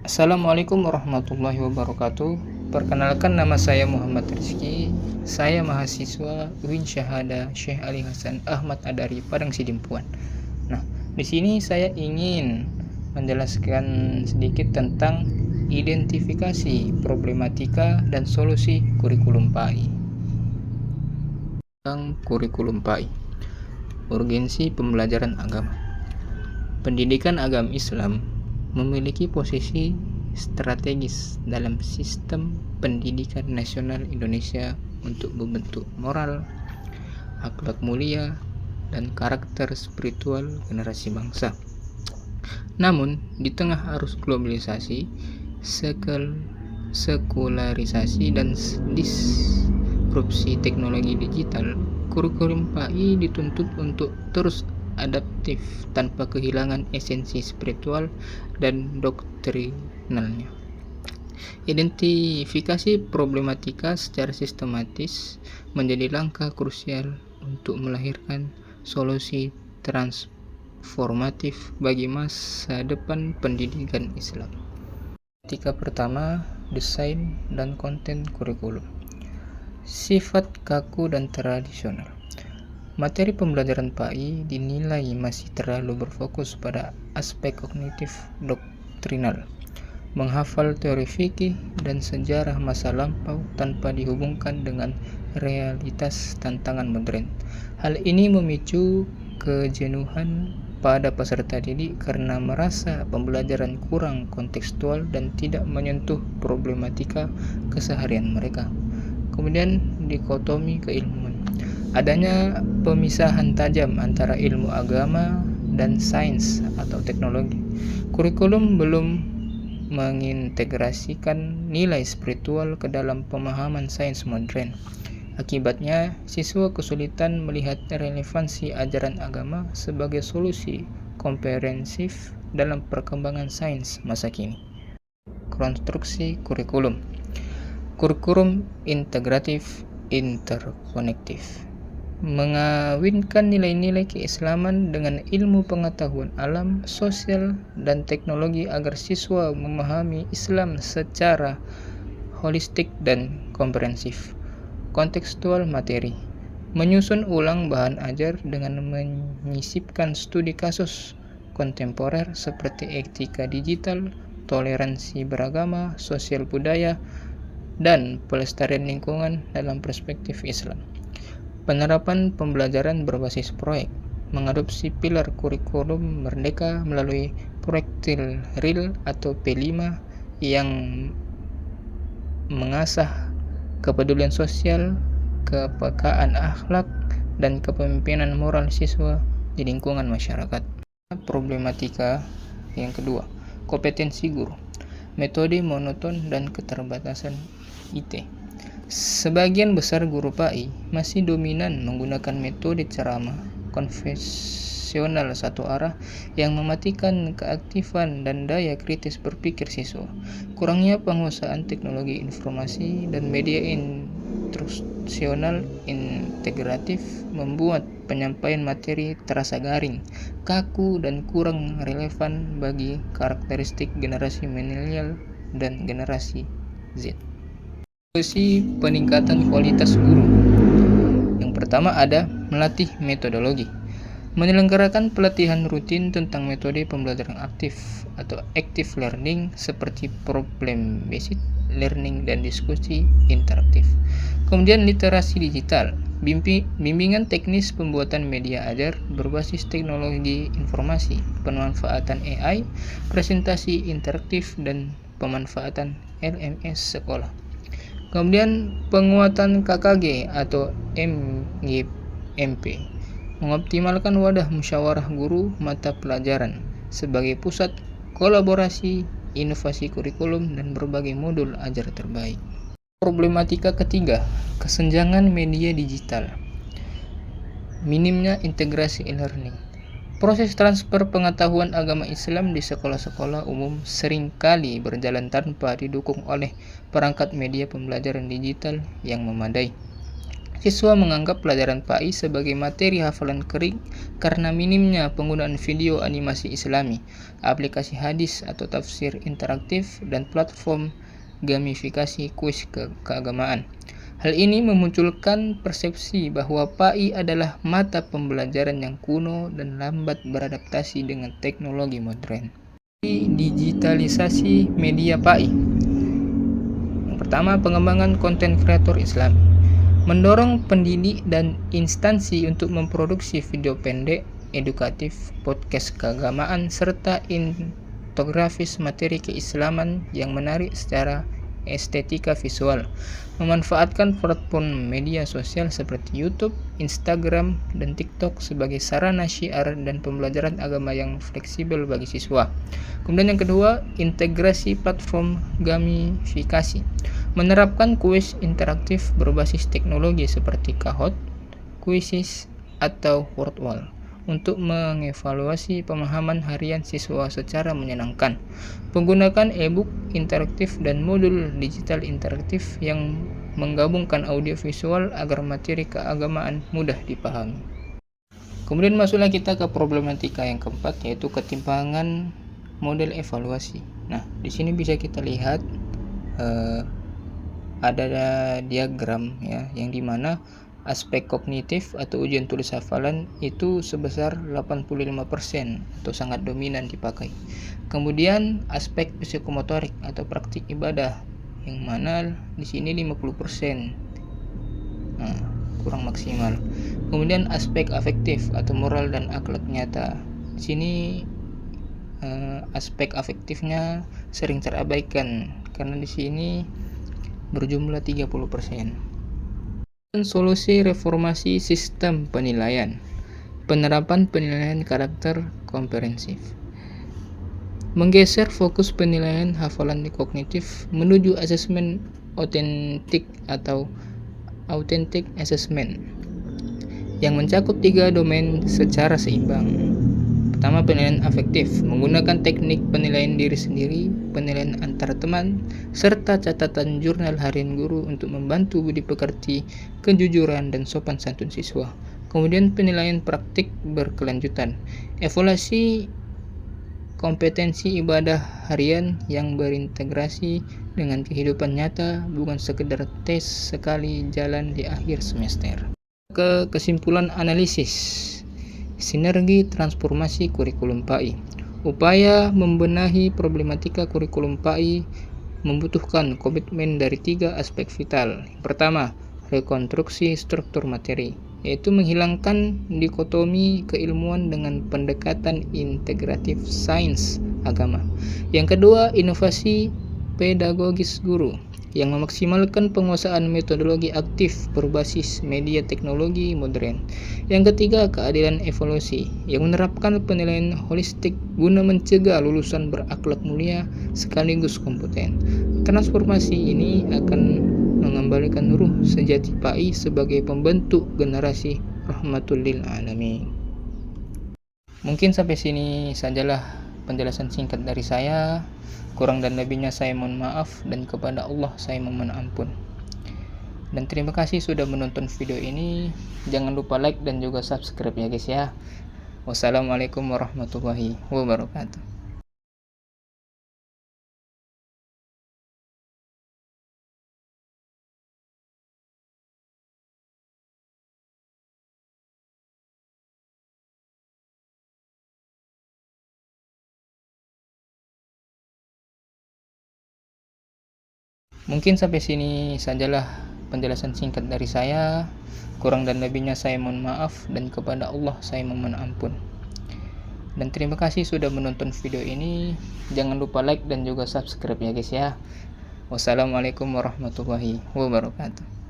Assalamualaikum warahmatullahi wabarakatuh. Perkenalkan, nama saya Muhammad Rizky. Saya mahasiswa UIN Syahada Syekh Ali Hasan Ahmad Adari Padang Sidimpuan. Nah, di sini saya ingin menjelaskan sedikit tentang identifikasi problematika dan solusi kurikulum PAI. Tentang kurikulum PAI. Urgensi pembelajaran agama. Pendidikan agama Islam memiliki posisi strategis dalam sistem pendidikan nasional Indonesia untuk membentuk moral, akhlak mulia, dan karakter spiritual generasi bangsa. Namun, di tengah arus globalisasi, sekularisasi, dan disrupsi teknologi digital, kurikulum PAI dituntut untuk terus adaptif tanpa kehilangan esensi spiritual dan doktrinalnya. Identifikasi problematika secara sistematis menjadi langkah krusial untuk melahirkan solusi transformatif bagi masa depan pendidikan Islam. Tika pertama, desain dan konten kurikulum. Sifat kaku dan tradisional. Materi pembelajaran PAI dinilai masih terlalu berfokus pada aspek kognitif doktrinal, menghafal teori fikih dan sejarah masa lampau tanpa dihubungkan dengan realitas tantangan modern. Hal ini memicu kejenuhan pada peserta didik karena merasa pembelajaran kurang kontekstual dan tidak menyentuh problematika keseharian mereka. Kemudian dikotomi keilmuan. Adanya pemisahan tajam antara ilmu agama dan sains atau teknologi. Kurikulum belum mengintegrasikan nilai spiritual ke dalam pemahaman sains modern. Akibatnya, siswa kesulitan melihat relevansi ajaran agama sebagai solusi komprehensif dalam perkembangan sains masa kini. Konstruksi kurikulum. Kurikulum integratif interkonektif mengawinkan nilai-nilai keislaman dengan ilmu pengetahuan alam, sosial, dan teknologi agar siswa memahami Islam secara holistik dan komprehensif. Kontekstual materi. Menyusun ulang bahan ajar dengan menyisipkan studi kasus kontemporer seperti etika digital, toleransi beragama, sosial budaya, dan pelestarian lingkungan dalam perspektif Islam. Penerapan pembelajaran berbasis proyek. Mengadopsi pilar kurikulum merdeka melalui proyektil real atau P5 yang mengasah kepedulian sosial, kepekaan akhlak, dan kepemimpinan moral siswa di lingkungan masyarakat. Problematika yang kedua, kompetensi guru, metode monoton dan keterbatasan IT. Sebagian besar guru PAI masih dominan menggunakan metode ceramah konvensional satu arah yang mematikan keaktifan dan daya kritis berpikir siswa. Kurangnya penguasaan teknologi informasi dan media instruksional integratif membuat penyampaian materi terasa garing, kaku, dan kurang relevan bagi karakteristik generasi milenial dan generasi Z. Solusi peningkatan kualitas guru. Yang pertama ada melatih metodologi. Menyelenggarakan pelatihan rutin tentang metode pembelajaran aktif atau active learning seperti problem based learning dan diskusi interaktif. Kemudian literasi digital. Bimbingan teknis pembuatan media ajar berbasis teknologi informasi, pemanfaatan AI, presentasi interaktif, dan pemanfaatan LMS sekolah. Kemudian penguatan KKG atau MGMP, mengoptimalkan wadah musyawarah guru mata pelajaran sebagai pusat kolaborasi, inovasi kurikulum, dan berbagai modul ajar terbaik. Problematika ketiga, kesenjangan media digital, minimnya integrasi e-learning. Proses transfer pengetahuan agama Islam di sekolah-sekolah umum seringkali berjalan tanpa didukung oleh perangkat media pembelajaran digital yang memadai. Siswa menganggap pelajaran PAI sebagai materi hafalan kering karena minimnya penggunaan video animasi Islami, aplikasi hadis atau tafsir interaktif, dan platform gamifikasi kuis keagamaan. Hal ini memunculkan persepsi bahwa PAI adalah mata pembelajaran yang kuno dan lambat beradaptasi dengan teknologi modern. Digitalisasi media PAI. Yang pertama, pengembangan konten kreator Islam. Mendorong pendidik dan instansi untuk memproduksi video pendek, edukatif, podcast keagamaan, serta infografis materi keislaman yang menarik secara estetika visual, memanfaatkan platform media sosial seperti YouTube, Instagram, dan TikTok sebagai sarana syiar dan pembelajaran agama yang fleksibel bagi siswa. Kemudian yang kedua, integrasi platform gamifikasi, menerapkan kuis interaktif berbasis teknologi seperti Kahoot, Quizizz, atau Wordwall untuk mengevaluasi pemahaman harian siswa secara menyenangkan. Menggunakan e-book interaktif dan modul digital interaktif yang menggabungkan audio visual agar materi keagamaan mudah dipahami. Kemudian masuklah kita ke problematika yang keempat, yaitu ketimpangan model evaluasi. Nah, di sini bisa kita lihat ada diagram ya, yang dimana aspek kognitif atau ujian tulis hafalan itu sebesar 85% atau sangat dominan dipakai. Kemudian aspek psikomotorik atau praktik ibadah yang mana di sini 50%. Nah, kurang maksimal. Kemudian aspek afektif atau moral dan akhlak nyata. Di sini aspek afektifnya sering terabaikan karena di sini berjumlah 30%. Solusi reformasi sistem penilaian. Penerapan penilaian karakter komprehensif. Menggeser fokus penilaian hafalan kognitif menuju asesmen otentik atau authentic assessment yang mencakup 3 domain secara seimbang. Pertama, penilaian afektif, menggunakan teknik penilaian diri sendiri, penilaian antar teman, serta catatan jurnal harian guru untuk membantu budi pekerti, kejujuran, dan sopan santun siswa. Kemudian penilaian praktik berkelanjutan, evaluasi kompetensi ibadah harian yang berintegrasi dengan kehidupan nyata, bukan sekedar tes sekali jalan di akhir semester. Kesimpulan analisis. Sinergi transformasi kurikulum PAI. Upaya membenahi problematika kurikulum PAI membutuhkan komitmen dari 3 aspek vital. Pertama, rekonstruksi struktur materi, yaitu menghilangkan dikotomi keilmuan dengan pendekatan integratif sains agama. Yang kedua, inovasi pedagogis guru yang memaksimalkan penguasaan metodologi aktif berbasis media teknologi modern. Yang ketiga, keadilan evaluasi yang menerapkan penilaian holistik guna mencegah lulusan berakhlak mulia sekaligus kompeten. Transformasi ini akan mengembalikan ruh sejati PAI sebagai pembentuk generasi rahmatul lil alamin. Mungkin sampai sini sajalah penjelasan singkat dari saya. Kurang dan lebihnya saya mohon maaf, dan kepada Allah saya memohon ampun. Dan terima kasih sudah menonton video ini. Jangan lupa like dan juga subscribe ya guys ya. Wassalamualaikum warahmatullahi wabarakatuh. Mungkin sampai sini sajalah penjelasan singkat dari saya. Kurang dan lebihnya saya mohon maaf, dan kepada Allah saya memohon ampun. Dan terima kasih sudah menonton video ini. Jangan lupa like dan juga subscribe ya guys ya. Wassalamualaikum warahmatullahi wabarakatuh.